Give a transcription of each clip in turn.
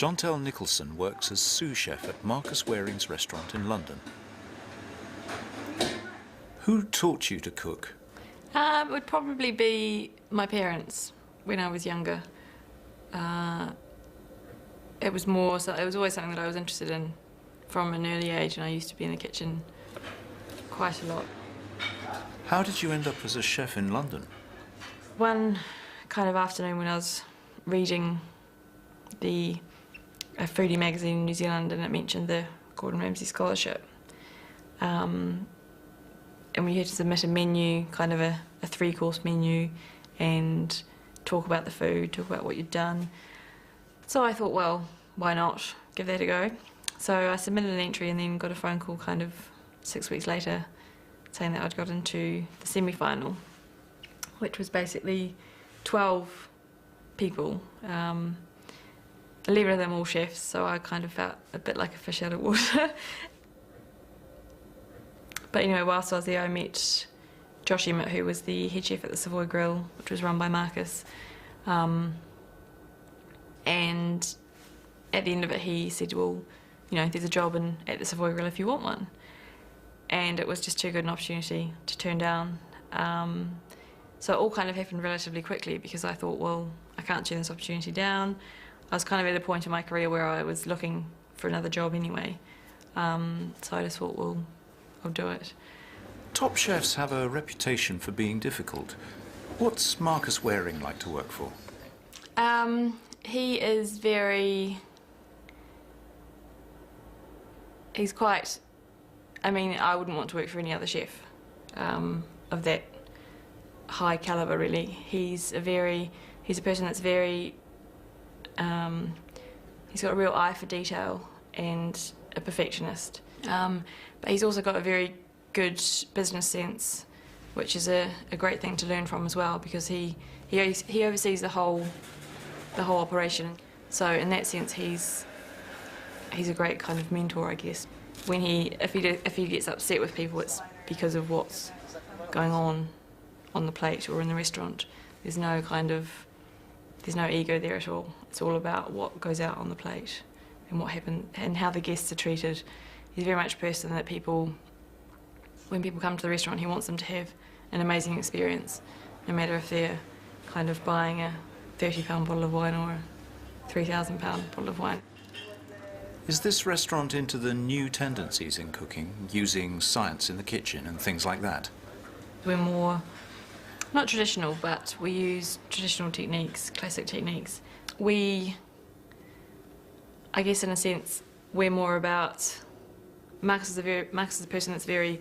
Chantel Nicholson works as sous chef at Marcus Waring's restaurant in London. Who taught you to cook? It would probably be my parents when I was younger. It was always something that I was interested in from an early age, and I used to be in the kitchen quite a lot. How did you end up as a chef in London? One kind of afternoon when I was reading a foodie magazine in New Zealand, and it mentioned the Gordon Ramsay Scholarship. And we had to submit a menu, kind of a three-course menu, and talk about the food, talk about what you'd done. So I thought, well, why not give that a go? So I submitted an entry and then got a phone call kind of 6 weeks later saying that I'd got into the semi-final, which was basically 12 people, 11 of them all chefs, so I kind of felt a bit like a fish out of water. But anyway, whilst I was there, I met Josh Emmett, who was the head chef at the Savoy Grill, which was run by Marcus. And at the end of it, he said, well, you know, there's a job at the Savoy Grill if you want one. And it was just too good an opportunity to turn down. So it all kind of happened relatively quickly because I thought, well, I can't turn this opportunity down. I was kind of at a point in my career where I was looking for another job anyway. So I just thought, well, I'll do it. Top chefs have a reputation for being difficult. What's Marcus Waring like to work for? He is he's quite, I mean, I wouldn't want to work for any other chef of that high calibre, really. He's a person that's very, he's got a real eye for detail and a perfectionist. But he's also got a very good business sense, which is a great thing to learn from as well, because he oversees the whole operation. So in that sense, he's a great kind of mentor, I guess. If he gets upset with people, it's because of what's going on the plate or in the restaurant. There's no ego there at all. It's all about what goes out on the plate and what happened and how the guests are treated. He's very much a person that when people come to the restaurant, he wants them to have an amazing experience, no matter if they're kind of buying a £30 bottle of wine or a £3,000 bottle of wine. Is this restaurant into the new tendencies in cooking, using science in the kitchen and things like that? We're more, not traditional, but we use traditional techniques, classic techniques. I guess in a sense, we're more about, Marcus is a person that's very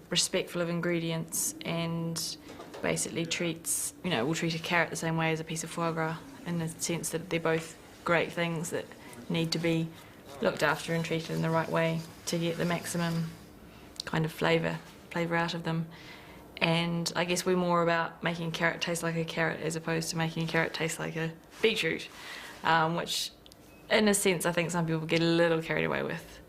respectful of ingredients and basically will treat a carrot the same way as a piece of foie gras, in the sense that they're both great things that need to be looked after and treated in the right way to get the maximum kind of flavour out of them. And I guess we're more about making a carrot taste like a carrot as opposed to making a carrot taste like a beetroot, which in a sense I think some people get a little carried away with.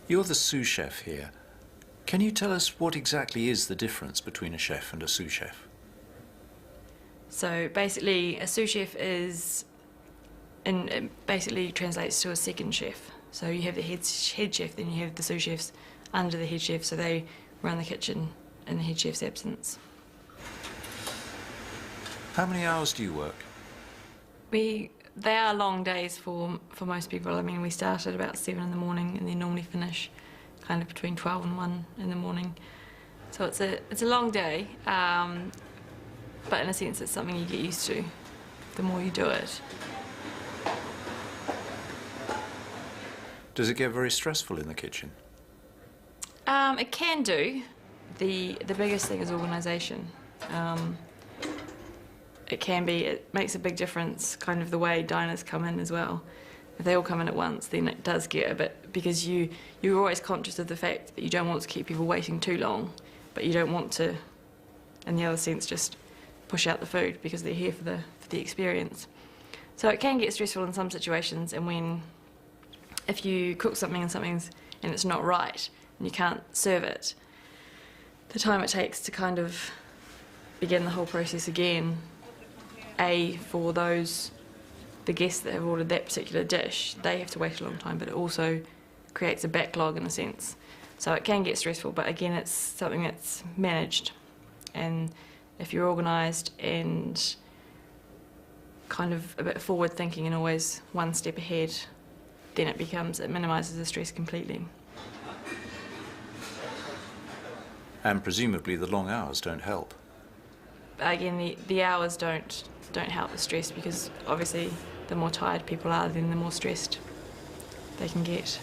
You're the sous chef here. Can you tell us what exactly is the difference between a chef and a sous chef? So basically, a sous chef it basically translates to a second chef. So you have the head chef, then you have the sous chefs under the head chef, so they run the kitchen in the head chef's absence. How many hours do you work? They are long days for most people. I mean, we start at about 7 in the morning and then normally finish kind of between 12 and 1 in the morning. So it's a long day, but in a sense it's something you get used to the more you do it. Does it get very stressful in the kitchen? It can do. The biggest thing is organisation. It makes a big difference, kind of the way diners come in as well. If they all come in at once, then it does get a bit, because you're always conscious of the fact that you don't want to keep people waiting too long, but you don't want to, in the other sense, just push out the food because they're here for the experience. So it can get stressful in some situations, and if you cook something and it's not right and you can't serve it, the time it takes to kind of begin the whole process again, for the guests that have ordered that particular dish, they have to wait a long time, but it also creates a backlog in a sense. So it can get stressful, but again, it's something that's managed. And if you're organised and kind of a bit forward thinking and always one step ahead, then it minimises the stress completely. And presumably the long hours don't help. Again, the hours don't help the stress, because obviously the more tired people are, then the more stressed they can get.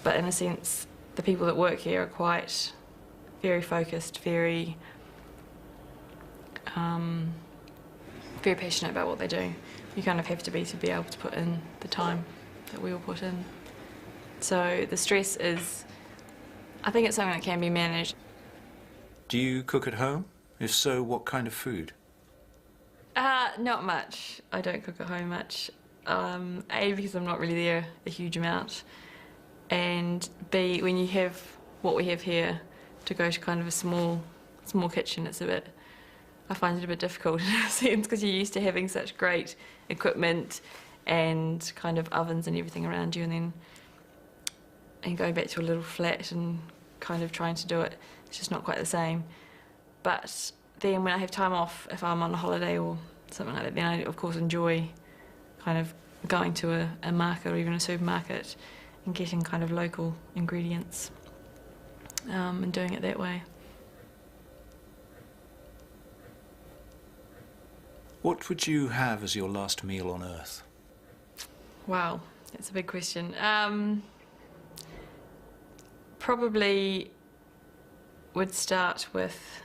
But in a sense, the people that work here are quite very focused, very passionate about what they do. You kind of have to be able to put in the time that we all put in. So the stress is, I think it's something that can be managed. Do you cook at home? If so, what kind of food? Not much. I don't cook at home much. A, because I'm not really there a huge amount, and B, when you have what we have here, to go to kind of a small kitchen, I find it a bit difficult in a sense, because you're used to having such great equipment and kind of ovens and everything around you, and going back to a little flat and kind of trying to do it, it's just not quite the same. But then when I have time off, if I'm on a holiday or something like that, then I of course enjoy kind of going to a market or even a supermarket and getting kind of local ingredients and doing it that way. What would you have as your last meal on Earth? Wow, that's a big question. Probably would start with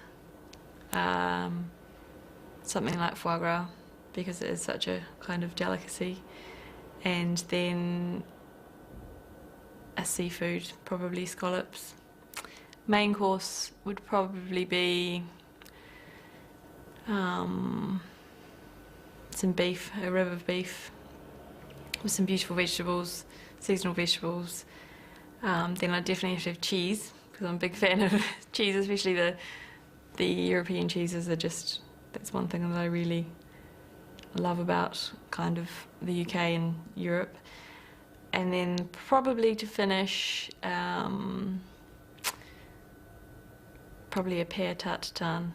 something like foie gras, because it is such a kind of delicacy, and then a seafood, probably scallops. Main course would probably be some beef, a rib of beef with some beautiful vegetables, seasonal vegetables. Then I definitely have to have cheese, because I'm a big fan of cheese, especially the European cheeses are just, that's one thing that I really love about kind of the UK and Europe. And then probably to finish, probably a pear tartare.